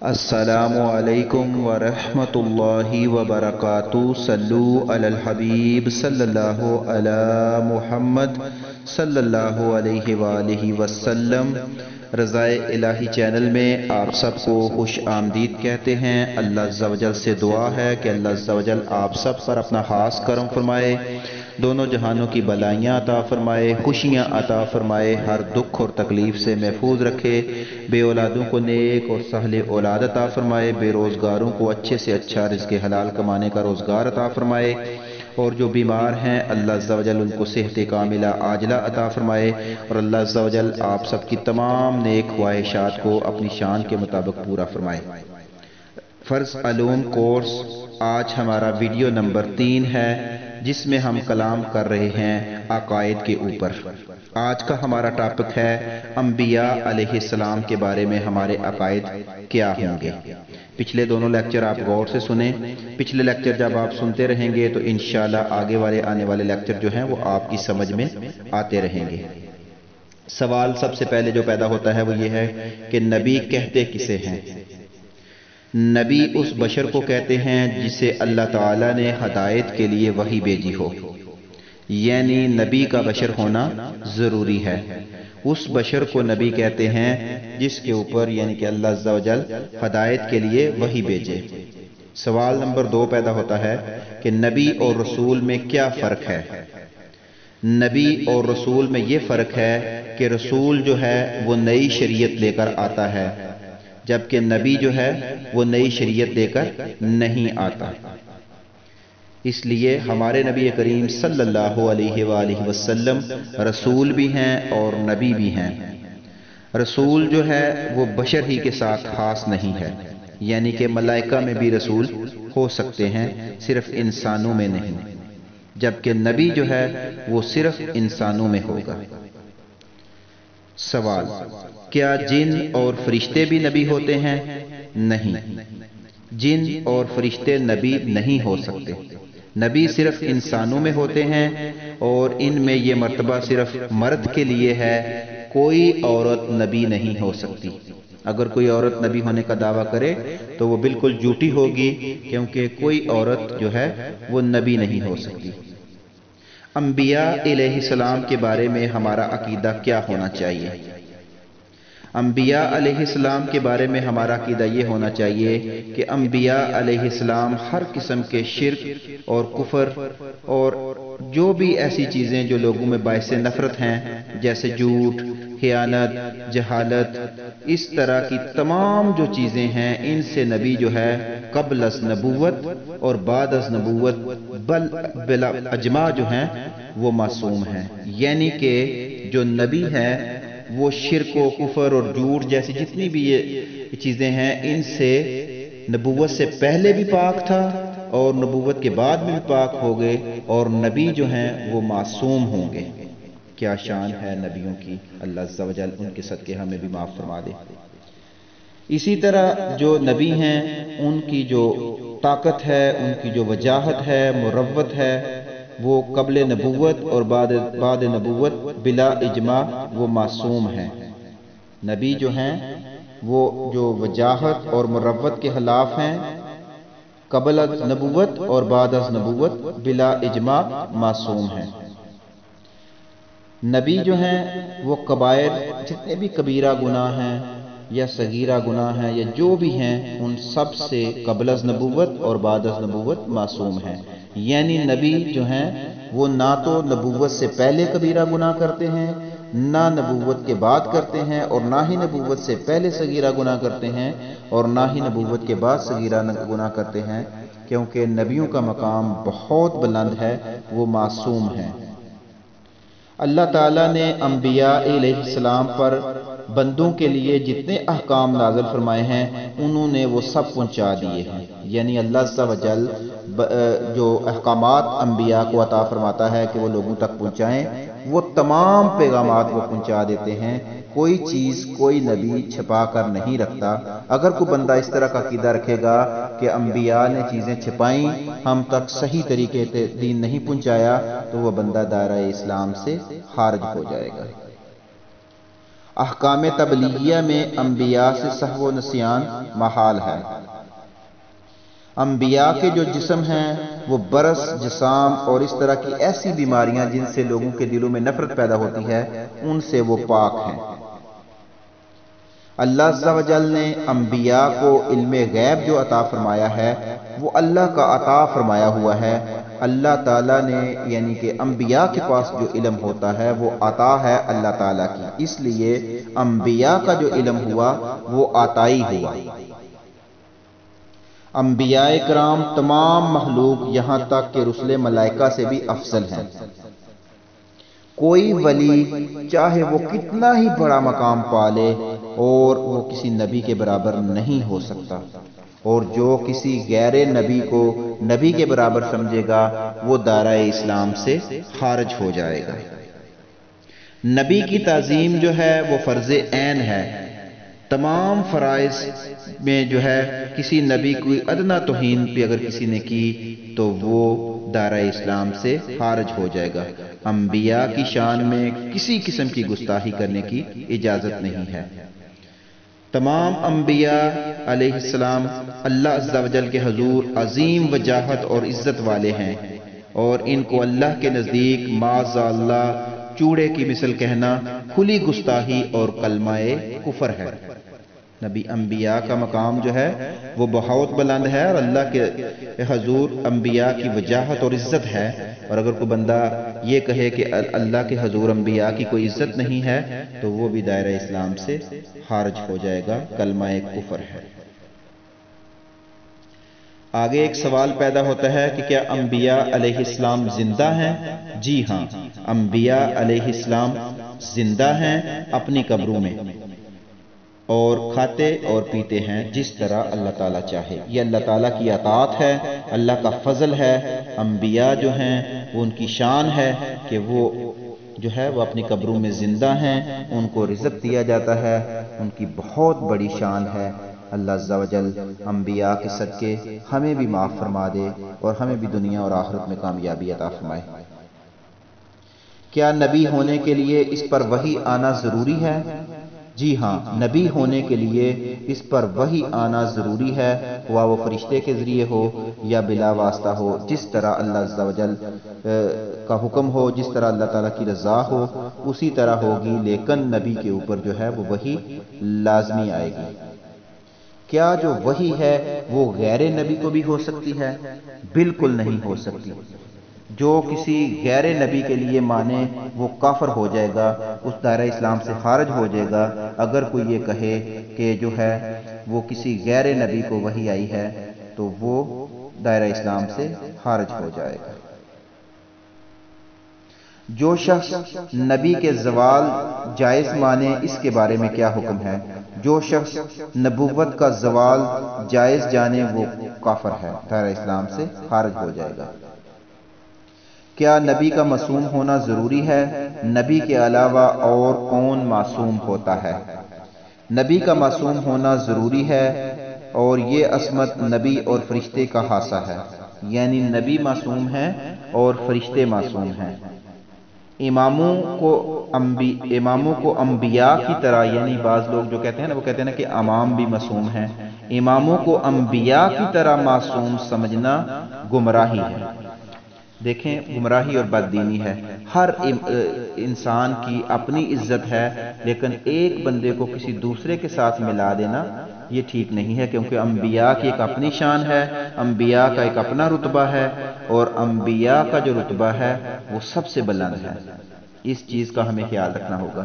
السلام علیکم ورحمۃ اللہ وبرکاتہ۔ صلو علی الحبیب صلی اللہ علی محمد صلی اللہ علیہ وآلہ وسلم۔ رضائے الہی چینل میں آپ سب کو خوش آمدید کہتے ہیں۔ اللہ عز و جل سے دعا ہے کہ اللہ عز و جل آپ سب پر اپنا خاص کرم فرمائے، دونوں جہانوں کی بلائیاں عطا فرمائے، خوشیاں عطا فرمائے، ہر دکھ اور تکلیف سے محفوظ رکھے، بے اولادوں کو نیک اور سہل اولاد عطا فرمائے، بے روزگاروں کو اچھے سے اچھا رزق حلال کمانے کا روزگار عطا فرمائے، اور جو بیمار ہیں اللہ عز و جل ان کو صحت کاملہ عاجلہ عطا فرمائے، اور اللہ عز و جل آپ سب کی تمام نیک خواہشات کو اپنی شان کے مطابق پورا فرمائے۔ فرض علوم کورس آج ہمارا ویڈیو نمبر 3 ہے، جس میں ہم کلام کر رہے ہیں عقائد کے اوپر۔ آج کا ہمارا ٹاپک ہے انبیاء علیہ السلام کے بارے میں ہمارے عقائد کیا ہوں گے۔ پچھلے دونوں لیکچر آپ غور سے سنیں۔ پچھلے لیکچر جب آپ سنتے رہیں گے تو انشاءاللہ آگے آنے والے لیکچر جو ہیں وہ آپ کی سمجھ میں آتے رہیں گے۔ سوال سب سے پہلے جو پیدا ہوتا ہے وہ یہ ہے کہ نبی کہتے کسے ہیں؟ نبی اس بشر کو کہتے ہیں جسے اللہ تعالیٰ نے ہدایت کے لیے وحی بھیجی ہو، یعنی نبی کا بشر ہونا ضروری ہے۔ اس بشر کو نبی کہتے ہیں جس کے اوپر یعنی کہ اللہ عز و جل ہدایت کے لیے وحی بھیجے۔ سوال نمبر 2 پیدا ہوتا ہے کہ نبی اور رسول میں کیا فرق ہے؟ نبی اور رسول میں یہ فرق ہے کہ رسول جو ہے وہ نئی شریعت لے کر آتا ہے، جبکہ نبی جو ہے وہ نئی شریعت لے کر نہیں آتا۔ اس لیے ہمارے نبی کریم صلی اللہ علیہ وآلہ وسلم رسول بھی ہیں اور نبی بھی ہیں۔ رسول جو ہے وہ بشر ہی کے ساتھ خاص نہیں ہے، یعنی کہ ملائکہ میں بھی رسول ہو سکتے ہیں، صرف انسانوں میں نہیں، جبکہ نبی جو ہے وہ صرف انسانوں میں ہوگا۔ سوال: کیا جن اور فرشتے بھی نبی ہوتے ہیں؟ نہیں، جن اور فرشتے نبی نہیں ہو سکتے۔ نبی صرف انسانوں میں ہوتے ہیں، اور ان میں یہ مرتبہ صرف مرد کے لیے ہے، کوئی عورت نبی نہیں ہو سکتی۔ اگر کوئی عورت نبی ہونے کا دعویٰ کرے تو وہ بالکل جھوٹی ہوگی، کیونکہ کوئی عورت جو ہے وہ نبی نہیں ہو سکتی۔ انبیاء علیہ السلام کے بارے میں ہمارا عقیدہ کیا ہونا چاہیے؟ انبیاء علیہ السلام کے بارے میں ہمارا عقیدہ یہ ہونا چاہیے کہ انبیاء علیہ السلام ہر قسم کے شرک اور کفر اور جو بھی ایسی چیزیں جو لوگوں میں باعث نفرت ہیں، جیسے جھوٹ، خیانت، جہالت، اس طرح کی تمام جو چیزیں ہیں، ان سے نبی جو ہے قبل از نبوت اور بعد از نبوت بلا اجماع جو ہیں وہ معصوم ہیں۔ یعنی کہ جو نبی ہے وہ شرک و کفر اور جھوٹ جیسی جتنی بھی یہ چیزیں ہیں ان سے نبوت سے پہلے بھی پاک تھا اور نبوت کے بعد بھی پاک ہو گئے، اور نبی جو ہیں وہ معصوم ہوں گے۔ کیا شان ہے نبیوں کی، اللہ عز و جل ان کے صدقے ہمیں بھی معاف فرما دے۔ اسی طرح جو نبی ہیں ان کی جو طاقت ہے، ان کی جو وجاہت ہے، مروت ہے، وہ قبل نبوت اور بعد نبوت بلا اجماع وہ معصوم ہیں۔ نبی جو ہیں وہ جو وجاہت اور مروت کے خلاف ہیں، قبل از نبوت اور بعد از نبوت بلا اجماع معصوم ہیں۔ نبی جو ہیں وہ کبائر جتنے بھی کبیرہ گناہ ہیں یا صغیرہ گناہ ہیں یا جو بھی ہیں ان سب سے قبل از نبوت اور بعد از نبوت معصوم ہیں۔ یعنی نبی جو ہیں وہ نہ تو نبوت سے پہلے کبیرہ گناہ کرتے ہیں، نہ نبوت کے بعد کرتے ہیں، اور نہ ہی نبوت سے پہلے صغیرہ گناہ کرتے ہیں، اور نہ ہی نبوت کے بعد صغیرہ گناہ کرتے ہیں، کیونکہ نبیوں کا مقام بہت بلند ہے، وہ معصوم ہیں۔ اللہ تعالیٰ نے انبیاء علیہ السلام پر بندوں کے لیے جتنے احکام نازل فرمائے ہیں انہوں نے وہ سب پہنچا دیے ہیں۔ یعنی اللہ عز و جل جو احکامات انبیاء کو عطا فرماتا ہے کہ وہ لوگوں تک پہنچائیں، وہ تمام پیغامات وہ پہنچا دیتے ہیں۔ کوئی چیز کوئی نبی چھپا کر نہیں رکھتا۔ اگر کوئی بندہ اس طرح کا عقیدہ رکھے گا کہ انبیاء نے چیزیں چھپائیں، ہم تک صحیح طریقے سے دین نہیں پہنچایا، تو وہ بندہ دائرہ اسلام سے خارج ہو جائے گا۔ احکام تبلیغیہ میں انبیاء سے سہو و نسیان محال ہے۔ انبیاء کے جو جسم ہیں وہ برس، جسام اور اس طرح کی ایسی بیماریاں جن سے لوگوں کے دلوں میں نفرت پیدا ہوتی ہے، ان سے وہ پاک ہیں۔ اللہ عز و جل نے انبیاء کو علم غیب جو عطا فرمایا ہے وہ اللہ کا عطا فرمایا ہوا ہے۔ اللہ تعالیٰ نے یعنی کہ انبیاء کے پاس جو علم ہوتا ہے وہ عطا ہے اللہ تعالیٰ کی، اس لیے انبیاء کا جو علم ہوا وہ عطائی ہوا۔ انبیاء کرام تمام مخلوق یہاں تک کہ رسل ملائکہ سے بھی افضل ہیں۔ کوئی ولی چاہے وہ کتنا ہی بڑا مقام پالے اور وہ کسی نبی کے برابر نہیں ہو سکتا، اور جو کسی غیر نبی کو نبی کے برابر سمجھے گا وہ دائرہ اسلام سے خارج ہو جائے گا۔ نبی کی تعظیم جو ہے وہ فرض عین ہے۔ تمام فرائض میں جو ہے کسی نبی کوئی ادنا توہین بھی اگر کسی نے کی تو وہ دائرہ اسلام سے خارج ہو جائے گا۔ انبیاء کی شان میں کسی قسم کی گستاخی کرنے کی اجازت نہیں ہے۔ تمام انبیاء علیہ السلام اللہ عز و جل کے حضور عظیم وجاہت اور عزت والے ہیں، اور ان کو اللہ کے نزدیک معاذ اللہ چوڑے کی مثل کہنا کھلی گستاخی اور کلمہ کفر ہے۔ نبی انبیاء کا مقام جو ہے وہ بہت بلند ہے، اور اللہ کے حضور انبیاء کی وجاہت اور عزت ہے، اور اگر کوئی بندہ یہ کہے کہ اللہ کے حضور انبیاء کی کوئی عزت نہیں ہے تو وہ بھی دائرہ اسلام سے خارج ہو جائے گا، کلمہ کفر ہے۔ آگے ایک سوال پیدا ہوتا ہے کہ کیا انبیاء علیہ السلام زندہ ہیں؟ جی ہاں، انبیاء علیہ السلام زندہ ہیں اپنی قبروں میں، اور کھاتے اور پیتے ہیں جس طرح اللہ تعالیٰ چاہے۔ یہ اللہ تعالیٰ کی اطاعت ہے، اللہ کا فضل ہے۔ انبیاء جو ہیں وہ ان کی شان ہے کہ وہ جو ہے وہ اپنی قبروں میں زندہ ہیں، ان کو رزق دیا جاتا ہے، ان کی بہت بڑی شان ہے۔ اللہ عز و جل انبیاء کے صدقے ہمیں بھی معاف فرما دے اور ہمیں بھی دنیا اور آخرت میں کامیابی عطا فرمائے۔ کیا نبی ہونے کے لیے اس پر وحی آنا ضروری ہے؟ جی ہاں، نبی ہونے کے لیے اس پر وحی آنا ضروری ہے، ہوا وہ فرشتے کے ذریعے ہو یا بلا واسطہ ہو، جس طرح اللہ عز و جل کا حکم ہو، جس طرح اللہ تعالیٰ کی رضا ہو اسی طرح ہوگی، لیکن نبی کے اوپر جو ہے وہ وحی لازمی آئے گی۔ کیا جو وحی ہے وہ غیر نبی کو بھی ہو سکتی ہے؟ بالکل نہیں ہو سکتی۔ جو کسی غیر نبی کے لیے مانے وہ کافر ہو جائے گا، اس دائرہ اسلام سے خارج ہو جائے گا۔ اگر کوئی یہ کہے کہ جو ہے وہ کسی غیر نبی کو وحی آئی ہے تو وہ دائرہ اسلام سے خارج ہو جائے گا۔ جو شخص نبی کے زوال جائز مانے اس کے بارے میں کیا حکم ہے؟ جو شخص نبوت کا زوال جائز جانے وہ کافر ہے، دائرہ اسلام سے خارج ہو جائے گا۔ کیا نبی کا معصوم ہونا ضروری ہے؟ نبی کے علاوہ اور کون معصوم ہوتا ہے؟ نبی کا معصوم ہونا ضروری ہے، اور یہ عصمت نبی اور فرشتے کا خاصہ ہے، یعنی نبی معصوم ہیں اور فرشتے معصوم ہیں۔ اماموں کو انبیاء کی طرح، یعنی بعض لوگ جو کہتے ہیں نا وہ کہتے ہیں نا کہ امام بھی معصوم ہیں، اماموں کو انبیاء کی طرح معصوم سمجھنا گمراہی ہے۔ دیکھیں، گمراہی اور بددینی ہے۔ ہر انسان کی اپنی عزت ہے، لیکن ایک بندے کو کسی دوسرے کے ساتھ ملا دینا یہ ٹھیک نہیں ہے، کیونکہ انبیاء کی ایک اپنی شان ہے، انبیاء کا ایک اپنا رتبہ ہے، اور انبیاء کا جو رتبہ ہے وہ سب سے بلند ہے۔ اس چیز کا ہمیں خیال رکھنا ہوگا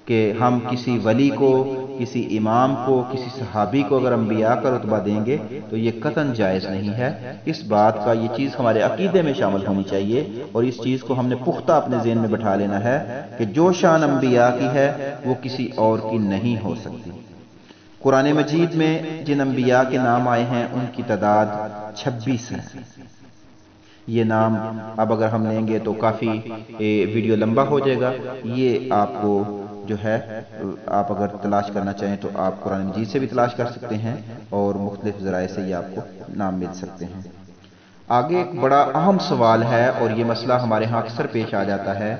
کہ ہم کسی ولی کو، کسی امام کو، کسی صحابی کو اگر انبیاء کا رتبہ دیں گے تو یہ قطعاً جائز نہیں ہے۔ اس بات کا یہ چیز ہمارے عقیدے میں شامل ہونی چاہیے، اور اس چیز کو ہم نے پختہ اپنے ذہن میں بٹھا لینا ہے کہ جو شان انبیاء کی ہے وہ کسی اور کی نہیں ہو سکتی۔ قرآن مجید میں جن انبیاء کے نام آئے ہیں ان کی تعداد 26 ہے۔ یہ نام اب اگر ہم لیں گے تو کافی ویڈیو لمبا ہو جائے گا۔ یہ آپ کو جو ہے آپ اگر تلاش کرنا چاہیں تو آپ قرآن مجید سے بھی تلاش کر سکتے ہیں، اور مختلف ذرائع سے یہ آپ کو نام مل سکتے ہیں۔ آگے ایک بڑا اہم سوال ہے، اور یہ مسئلہ ہمارے ہاں اکثر پیش آ جاتا ہے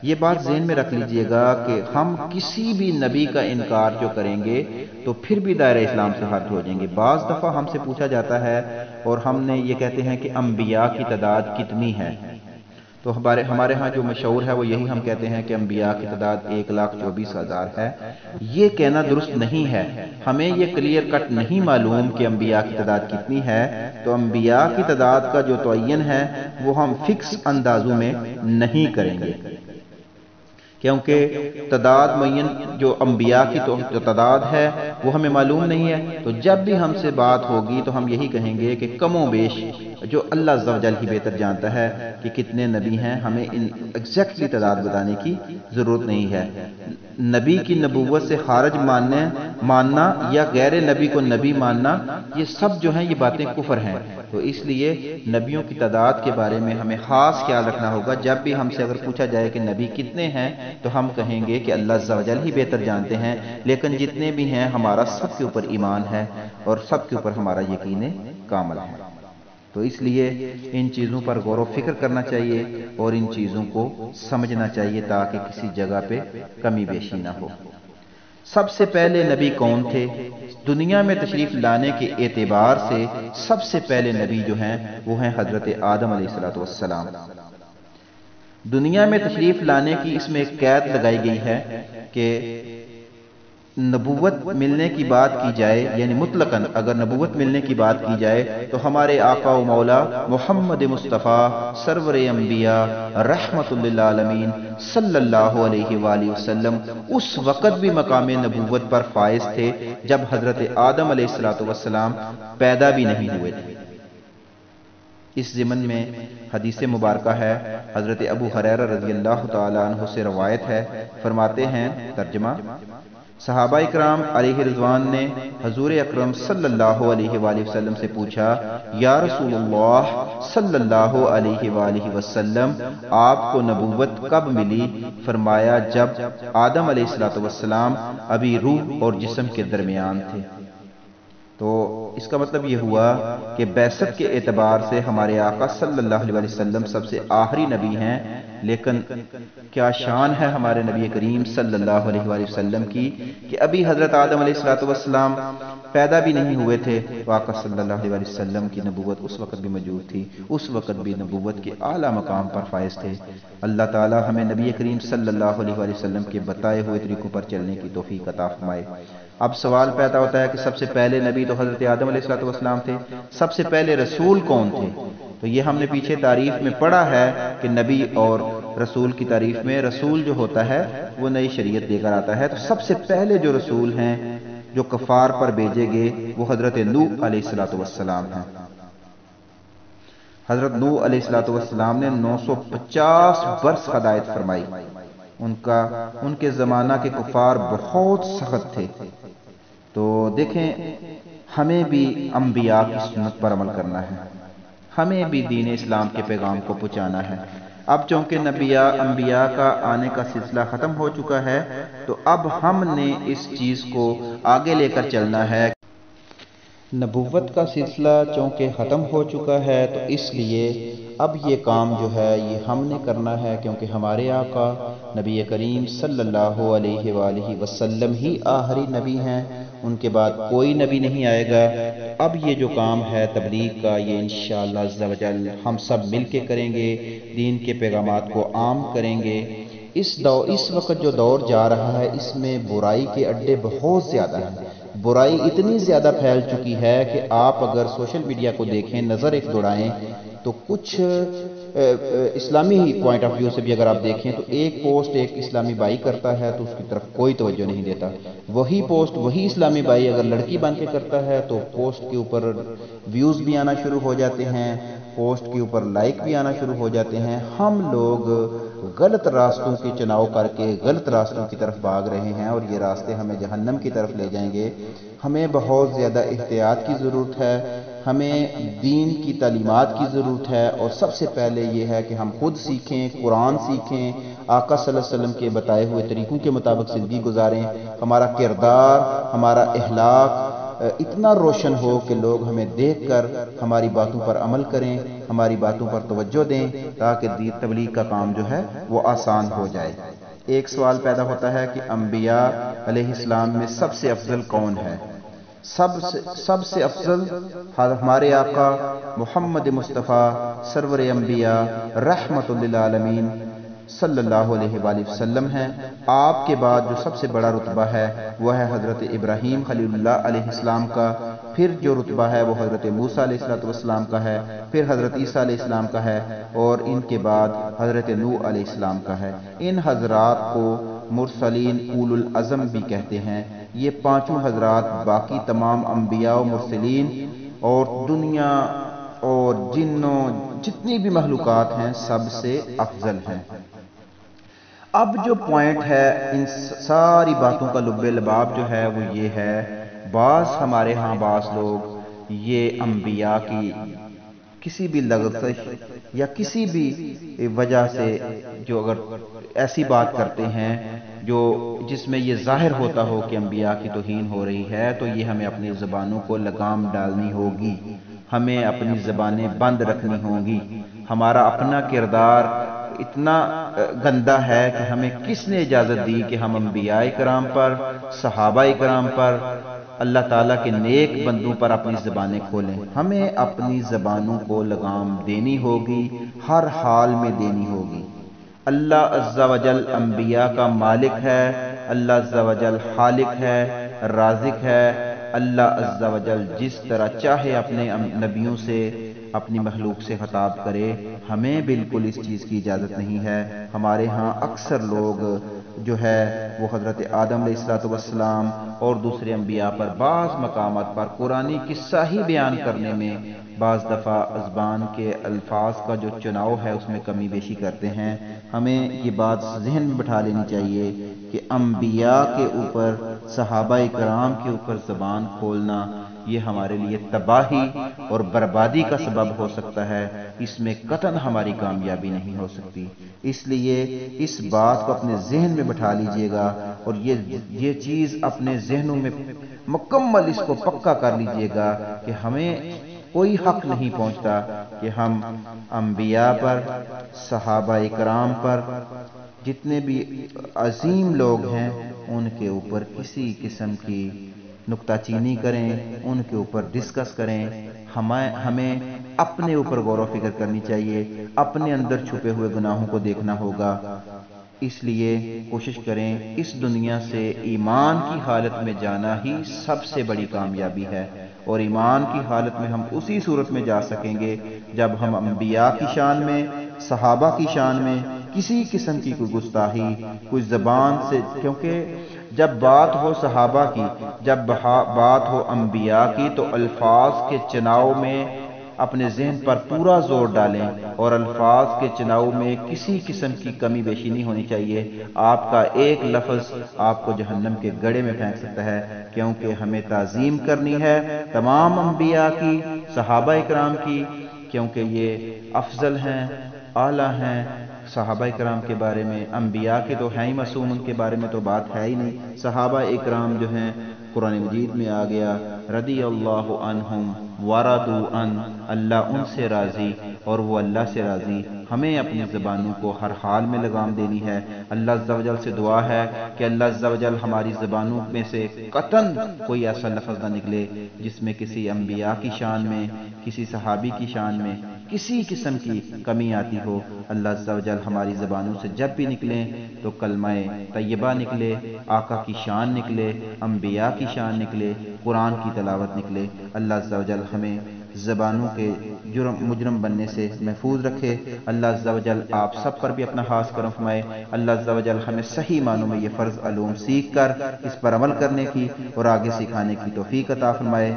یہ بات ذہن میں رکھ لیجئے گا کہ ہم کسی بھی نبی کا انکار جو کریں گے تو پھر بھی دائرہ اسلام سے خارج ہو جائیں گے۔ بعض دفعہ ہم سے پوچھا جاتا ہے اور ہم نے یہ کہتے ہیں کہ انبیاء کی تعداد کتنی ہے، تو ہمارے ہاں جو مشہور ہے وہ یہی ہم کہتے ہیں کہ انبیاء کی تعداد 1,24,000 ہے۔ یہ کہنا درست نہیں ہے۔ ہمیں یہ کلیئر کٹ نہیں معلوم کہ انبیاء کی تعداد کتنی ہے، تو انبیاء کی تعداد کا جو تعین ہے وہ ہم فکس اندازوں میں نہیں کریں گے، کیونکہ تعداد معین جو انبیاء کی جو تعداد ہے وہ ہمیں معلوم نہیں ہے۔ تو جب بھی ہم سے بات ہوگی تو ہم یہی کہیں گے کہ کم و بیش جو اللہ عز و جل ہی بہتر جانتا ہے کہ کتنے نبی ہیں، ہمیں ان ایگزیکٹلی تعداد بتانے کی ضرورت نہیں ہے۔ نبی کی نبوت سے خارج ماننا یا غیر نبی کو نبی ماننا، یہ سب جو ہیں یہ باتیں کفر ہیں۔ تو اس لیے نبیوں کی تعداد کے بارے میں ہمیں خاص خیال رکھنا ہوگا۔ جب بھی ہم سے اگر پوچھا جائے کہ نبی کتنے ہیں تو ہم کہیں گے کہ اللہ عز و جل ہی بہتر جانتے ہیں، لیکن جتنے بھی ہیں ہمارا سب کے اوپر ایمان ہے اور سب کے اوپر ہمارا یقین کامل ہے۔ تو اس لیے ان چیزوں پر غور و فکر کرنا چاہیے اور ان چیزوں کو سمجھنا چاہیے تاکہ کسی جگہ پہ کمی بیشی نہ ہو۔ سب سے پہلے نبی کون تھے؟ دنیا میں تشریف لانے کے اعتبار سے سب سے پہلے نبی جو ہیں وہ ہیں حضرت آدم علیہ السلام۔ دنیا میں تشریف لانے کی اس میں ایک قید لگائی گئی ہے کہ نبوت ملنے کی بات کی جائے، یعنی مطلقاً اگر نبوت ملنے کی بات کی جائے تو ہمارے آقا و مولا محمد مصطفیٰ سرور انبیاء رحمت للعالمین صلی اللہ علیہ وآلہ وسلم اس وقت بھی مقام نبوت پر فائز تھے جب حضرت آدم علیہ السلام پیدا بھی نہیں ہوئے تھے۔ اس ضمن میں حدیث مبارکہ ہے، حضرت ابو ہریرہ رضی اللہ تعالیٰ عنہ سے روایت ہے، فرماتے ہیں ترجمہ: صحابہ اکرام علیہ رضوان نے حضور اکرم صلی اللہ علیہ وآلہ وسلم سے پوچھا، یا رسول اللہ صلی اللہ علیہ وآلہ وسلم، آپ کو نبوت کب ملی؟ فرمایا جب آدم علیہ السلام ابھی روح اور جسم کے درمیان تھے۔ تو اس کا مطلب یہ ہوا کہ بعثت کے اعتبار سے ہمارے آقا صلی اللہ علیہ وسلم سب سے آخری نبی ہیں، لیکن کیا شان ہے ہمارے نبی کریم صلی اللہ علیہ وسلم کی کہ ابھی حضرت آدم علیہ السلام پیدا بھی نہیں ہوئے تھے، آقا صلی اللہ علیہ وسلم کی نبوت اس وقت بھی موجود تھی، اس وقت بھی نبوت کے اعلیٰ مقام پر فائز تھے۔ اللہ تعالی ہمیں نبی کریم صلی اللہ علیہ وسلم کے بتائے ہوئے طریقوں پر چلنے کی توفیق عطا فرمائے۔ اب سوال پیدا ہوتا ہے کہ سب سے پہلے نبی تو حضرت آدم علیہ السلام تھے، سب سے پہلے رسول کون تھے؟ تو یہ ہم نے پیچھے تعریف میں پڑھا ہے کہ نبی اور رسول کی تعریف میں رسول جو ہوتا ہے وہ نئی شریعت لے کر آتا ہے۔ تو سب سے پہلے جو رسول ہیں جو کفار پر بھیجے گئے وہ حضرت نوح علیہ السلام ہیں۔ حضرت نوح علیہ السلام نے 950 برس ہدایت فرمائی۔ ان کے زمانہ کے کفار بہت سخت تھے۔ تو دیکھیں ہمیں بھی انبیاء کی سنت پر عمل کرنا ہے، ہمیں بھی دین اسلام کے پیغام کو پہنچانا ہے۔ اب چونکہ انبیاء کا آنے کا سلسلہ ختم ہو چکا ہے تو اب ہم نے اس چیز کو آگے لے کر چلنا ہے۔ نبوت کا سلسلہ چونکہ ختم ہو چکا ہے تو اس لیے اب یہ کام جو ہے یہ ہم نے کرنا ہے، کیونکہ ہمارے آقا نبی کریم صلی اللہ علیہ وآلہ وسلم ہی آخری نبی ہیں، ان کے بعد کوئی نبی نہیں آئے گا۔ اب یہ جو کام ہے تبلیغ کا یہ انشاءاللہ عز و جل ہم سب مل کے کریں گے، دین کے پیغامات کو عام کریں گے۔ اس وقت جو دور جا رہا ہے اس میں برائی کے اڈے بہت زیادہ ہیں، برائی اتنی زیادہ پھیل چکی ہے کہ آپ اگر سوشل میڈیا کو دیکھیں، نظر ایک دوڑائیں تو کچھ اسلامی پوائنٹ آف ویو سے بھی اگر آپ دیکھیں تو ایک پوسٹ ایک اسلامی بھائی کرتا ہے تو اس کی طرف کوئی توجہ نہیں دیتا، وہی پوسٹ وہی اسلامی بھائی اگر لڑکی بن کے کرتا ہے تو پوسٹ کے اوپر ویوز بھی آنا شروع ہو جاتے ہیں، پوسٹ کے اوپر لائک بھی آنا شروع ہو جاتے ہیں۔ ہم لوگ غلط راستوں کے چناؤ کر کے غلط راستوں کی طرف بھاگ رہے ہیں اور یہ راستے ہمیں جہنم کی طرف لے جائیں گے۔ ہمیں بہت زیادہ احتیاط کی ضرورت ہے، ہمیں دین کی تعلیمات کی ضرورت ہے، اور سب سے پہلے یہ ہے کہ ہم خود سیکھیں، قرآن سیکھیں، آقا صلی اللہ علیہ وسلم کے بتائے ہوئے طریقوں کے مطابق زندگی گزاریں، ہمارا کردار، ہمارا اخلاق اتنا روشن ہو کہ لوگ ہمیں دیکھ کر ہماری باتوں پر عمل کریں، ہماری باتوں پر توجہ دیں، تاکہ تبلیغ کا کام جو ہے وہ آسان ہو جائے۔ ایک سوال پیدا ہوتا ہے کہ انبیاء علیہ السلام میں سب سے افضل کون ہے؟ سب سے افضل ہمارے آقا محمد مصطفیٰ سرور انبیاء رحمت للعالمین صلی اللہ علیہ وآلہ وسلم ہیں۔ آپ کے بعد جو سب سے بڑا رتبہ ہے وہ ہے حضرت ابراہیم خلیل اللہ علیہ السلام کا، پھر جو رتبہ ہے وہ حضرت موسیٰ علیہ السلام کا ہے، پھر حضرت عیسیٰ علیہ السلام کا ہے، اور ان کے بعد حضرت نوح علیہ السلام کا ہے۔ ان حضرات کو مرسلین اولو العزم بھی کہتے ہیں۔ یہ پانچوں حضرات باقی تمام انبیاء و مرسلین اور دنیا اور جنوں جتنی بھی مخلوقات ہیں سب سے افضل ہیں۔ اب جو پوائنٹ ہے ان ساری باتوں کا لب لباب جو ہے وہ یہ ہے، ہمارے ہاں بعض لوگ یہ انبیاء کی کسی بھی لغزش یا کسی بھی وجہ سے جو اگر ایسی بات کرتے ہیں جس میں یہ ظاہر ہوتا ہو کہ انبیاء کی توہین ہو رہی ہے، تو یہ ہمیں اپنی زبانوں کو لگام ڈالنی ہوگی، ہمیں اپنی زبانیں بند رکھنی ہوں گی۔ ہمارا اپنا کردار اتنا گندا ہے کہ ہمیں کس نے اجازت دی کہ ہم انبیاء کرام پر، صحابہ کرام پر، اللہ تعالیٰ کے نیک بندوں پر اپنی زبانیں کھولیں؟ ہمیں اپنی زبانوں کو لگام دینی ہوگی، ہر حال میں دینی ہوگی۔ اللہ عز و جل انبیاء کا مالک ہے، اللہ عز و جل خالق ہے، رازق ہے۔ اللہ عز و جل جس طرح چاہے اپنے نبیوں سے، اپنی مخلوق سے خطاب کرے، ہمیں بالکل اس چیز کی اجازت نہیں ہے۔ ہمارے ہاں اکثر لوگ جو ہے وہ حضرت آدم علیہ السلام اور دوسرے انبیاء پر بعض مقامات پر قرآنی قصہ ہی بیان کرنے میں بعض دفعہ زبان کے الفاظ کا جو چناؤ ہے اس میں کمی بیشی کرتے ہیں۔ ہمیں یہ بات ذہن میں بٹھا لینی چاہیے کہ انبیاء کے اوپر، صحابہ کرام کے اوپر زبان کھولنا یہ ہمارے لیے تباہی اور بربادی کا سبب ہو سکتا ہے، اس میں قطعاً ہماری کامیابی نہیں ہو سکتی۔ اس لیے اس بات کو اپنے ذہن میں بٹھا لیجئے گا اور یہ چیز اپنے ذہنوں میں مکمل اس کو پکا کر لیجئے گا کہ ہمیں کوئی حق نہیں پہنچتا کہ ہم انبیاء پر، صحابہ کرام پر، جتنے بھی عظیم لوگ ہیں ان کے اوپر کسی قسم کی نکتہ چینی کریں، ان کے اوپر ڈسکس کریں۔ ہمیں اپنے اوپر غور و فکر کرنی چاہیے، اپنے اندر چھپے ہوئے گناہوں کو دیکھنا ہوگا۔ اس لیے کوشش کریں اس دنیا سے ایمان کی حالت میں جانا ہی سب سے بڑی کامیابی ہے، اور ایمان کی حالت میں ہم اسی صورت میں جا سکیں گے جب ہم انبیاء کی شان میں، صحابہ کی شان میں کسی قسم کی کوئی گستاخی، کوئی زبان سے، کیونکہ جب بات ہو صحابہ کی، جب بات ہو انبیاء کی، تو الفاظ کے چناؤ میں اپنے ذہن پر پورا زور ڈالیں، اور الفاظ کے چناؤ میں کسی قسم کی کمی بیشی نہیں ہونی چاہیے۔ آپ کا ایک لفظ آپ کو جہنم کے گڑھے میں پھینک سکتا ہے، کیونکہ ہمیں تعظیم کرنی ہے تمام انبیاء کی، صحابہ کرام کی، کیونکہ یہ افضل ہیں، اعلیٰ ہیں۔ صحابہ کرام کے بارے میں، انبیاء کے تو ہیں ہی معصوم، ان کے بارے میں تو بات ہے ہی نہیں۔ صحابہ کرام جو ہیں قرآن مجید میں آ گیا رضی اللہ عنہم ورضوا عنہ، اللہ ان سے راضی اور وہ اللہ سے راضی۔ ہمیں اپنی زبانوں کو ہر حال میں لگام دینی ہے۔ اللہ عز و جل سے دعا ہے کہ اللہ عز و جل ہماری زبانوں میں سے قطعاً کوئی ایسا لفظ نہ نکلے جس میں کسی انبیاء کی شان میں، کسی صحابی کی شان میں کسی قسم کی کمی آتی ہو۔ اللہ عز و جل ہماری زبانوں سے جب بھی نکلیں تو کلمہ طیبہ نکلے، آقا کی شان نکلے، انبیاء کی شان نکلے، قرآن کی تلاوت نکلے۔ اللہ عز و جل ہمیں زبانوں کے مجرم بننے سے محفوظ رکھے۔ اللہ عز و جل آپ سب پر بھی اپنا خاص کرم فرمائے۔ اللہ عز و جل ہمیں صحیح معنوں میں یہ فرض علوم سیکھ کر اس پر عمل کرنے کی اور آگے سکھانے کی توفیق عطا فرمائے۔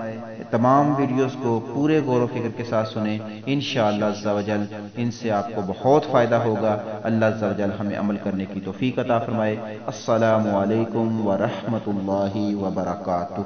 تمام ویڈیوز کو پورے غور و فکر کے ساتھ سنیں، انشاءاللہ عز و جل ان سے آپ کو بہت فائدہ ہوگا۔ اللہ عز و جل ہمیں عمل کرنے کی توفیق عطا فرمائے۔ السلام علیکم ورحمۃ اللہ وبرکاتہ۔